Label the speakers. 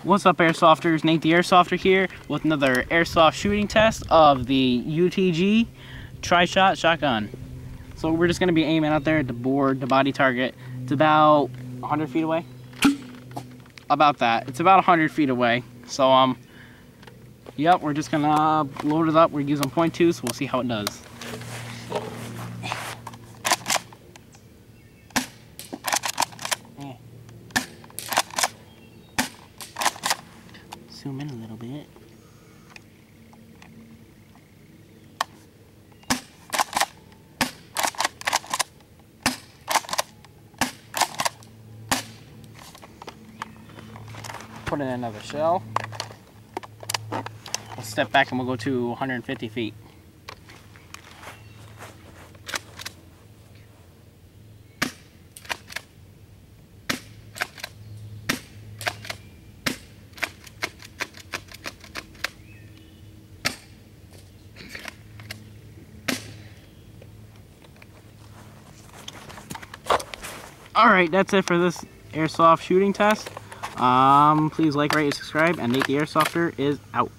Speaker 1: What's up, Airsofters? Nate the Airsofter here with another airsoft shooting test of the UTG Trishot shotgun. So we're just going to be aiming out there at the board, the body target. It's about 100 feet away. About that. It's about 100 feet away. So, yep, we're just going to load it up. We're using .2, so we'll see how it does. Zoom in a little bit. Put in another shell. We'll step back and we'll go to 150 feet. Alright, that's it for this airsoft shooting test. Please like, rate, and subscribe, and Nate the Airsofter is out.